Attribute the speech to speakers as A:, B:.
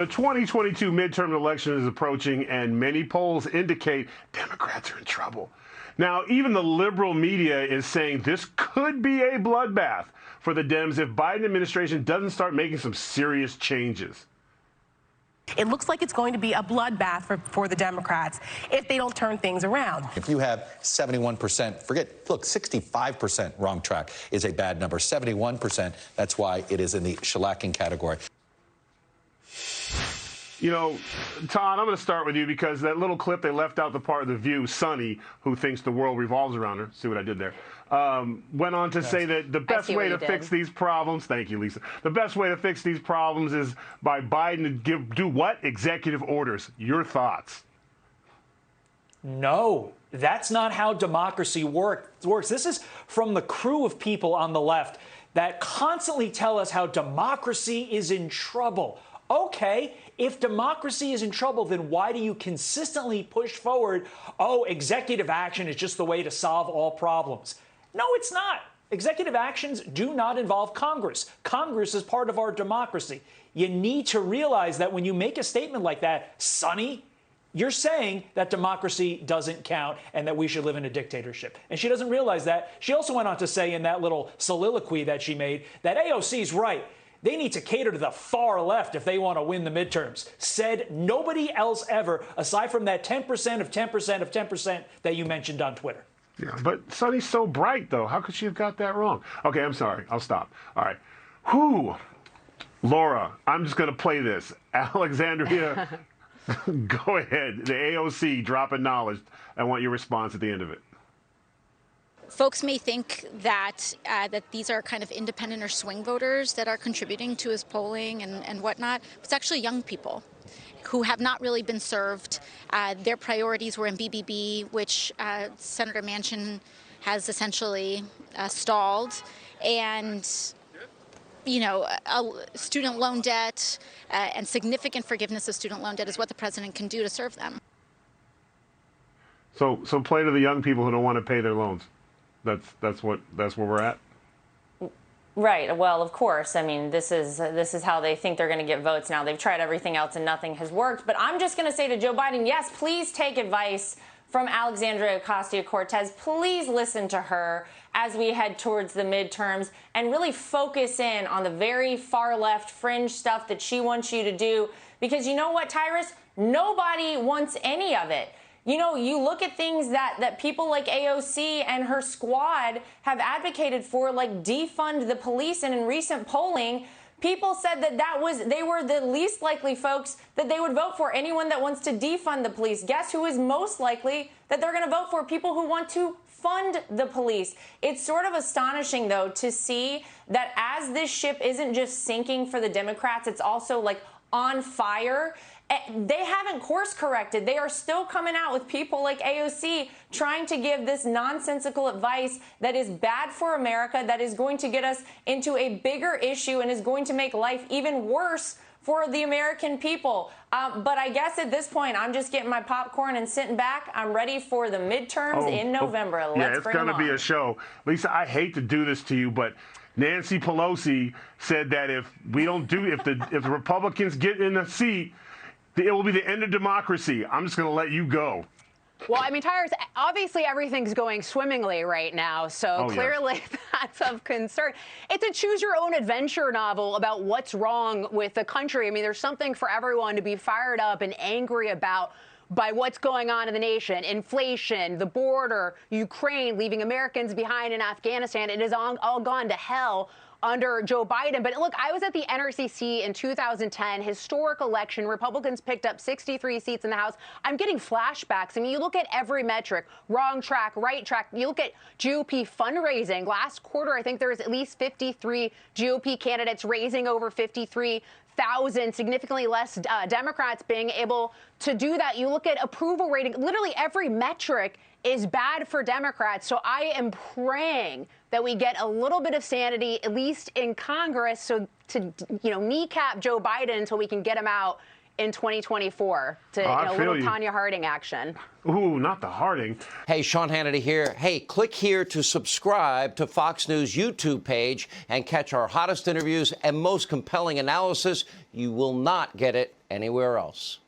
A: The 2022 midterm election is approaching, and many polls indicate Democrats are in trouble. Now, even the liberal media is saying this could be a bloodbath for the Dems if Biden administration doesn't start making some serious changes.
B: It looks like it's going to be a bloodbath for the Democrats if they don't turn things around.
C: If you have 71%, look, 65% wrong track is a bad number. 71%, that's why it is in the shellacking category.
A: You know, Todd, I'm going to start with you because that little clip, they left out the part of The View, Sonny, who thinks the world revolves around her, see what I did there, went on to say that the best way to fix these problems, thank you, Lisa, the best way to fix these problems is by Biden to do what? Executive orders. Your thoughts?
D: No, that's not how democracy works. This is from the crew of people on the left that constantly tell us how democracy is in trouble. Okay, if democracy is in trouble, then why do you consistently push forward, oh, executive action is just the way to solve all problems? No, it's not. Executive actions do not involve Congress. Congress is part of our democracy. You need to realize that when you make a statement like that, Sonny, you're saying that democracy doesn't count and that we should live in a dictatorship. And she doesn't realize that. She also went on to say in that little soliloquy that she made that AOC is right. They need to cater to the far left if they want to win the midterms. Said nobody else ever, aside from that 10% of 10% of 10% that you mentioned on Twitter.
A: Yeah, but Sonny's so bright, though. How could she have got that wrong? Okay, I'm sorry. I'll stop. All right. Who? Laura, I'm just going to play this. Alexandria, go ahead. The AOC dropping knowledge. I want your response at the end of it.
E: Folks may think that that these are kind of independent or swing voters that are contributing to his polling and whatnot. It's actually young people who have not really been served. Their priorities were in BBB, which Senator Manchin has essentially stalled. And, you know, student loan debt and significant forgiveness of student loan debt is what the president can do to serve them.
A: So play to the young people who don't want to pay their loans. That's where we're at.
F: Right. Well, of course. I mean, this is how they think they're going to get votes now. They've tried everything else and nothing has worked. But I'm just going to say to Joe Biden, yes, please take advice from Alexandria Ocasio-Cortez. Please listen to her as we head towards the midterms and really focus in on the very far left fringe stuff that she wants you to do. Because you know what, Tyrus? Nobody wants any of it. You know, you look at things that people like AOC and her squad have advocated for, like defund the police. And in recent polling, people said that they were the least likely folks that they would vote for, anyone that wants to defund the police. Guess who is most likely that they're going to vote for? People who want to fund the police. It's sort of astonishing, though, to see that as this ship isn't just sinking for the Democrats, it's also like on fire. They haven't course corrected. They are still coming out with people like AOC trying to give this nonsensical advice that is bad for America, that is going to get us into a bigger issue and is going to make life even worse for the American people. But I guess at this point, I'm just getting my popcorn and sitting back. I'm ready for the midterms in November.
A: Yeah, it's going to be a show. Lisa, I hate to do this to you, but Nancy Pelosi said that if the Republicans get in the seat, it will be the end of democracy. I'm just going to let you go.
G: Well, I mean, Tyrus, obviously everything's going swimmingly right now, so clearly that's of concern. It's a choose-your-own-adventure novel about what's wrong with the country. I mean, there's something for everyone to be fired up and angry about by what's going on in the nation. Inflation, the border, Ukraine, leaving Americans behind in Afghanistan. It has all gone to hell under Joe Biden. But look, I was at the NRCC in 2010, historic election. Republicans picked up 63 seats in the House. I'm getting flashbacks. I mean, you look at every metric, wrong track, right track. You look at GOP fundraising. Last quarter, I think there was at least 53 GOP candidates raising over 53,000, significantly less Democrats being able to do that. You look at approval rating, literally every metric is bad for Democrats. So I am praying that we get a little bit of sanity, at least in Congress, so to kneecap Joe Biden until we can get him out in 2024 to a little Tanya Harding action.
A: Ooh, not the Harding.
H: Hey, Sean Hannity here. Hey, click here to subscribe to Fox News YouTube page and catch our hottest interviews and most compelling analysis. You will not get it anywhere else.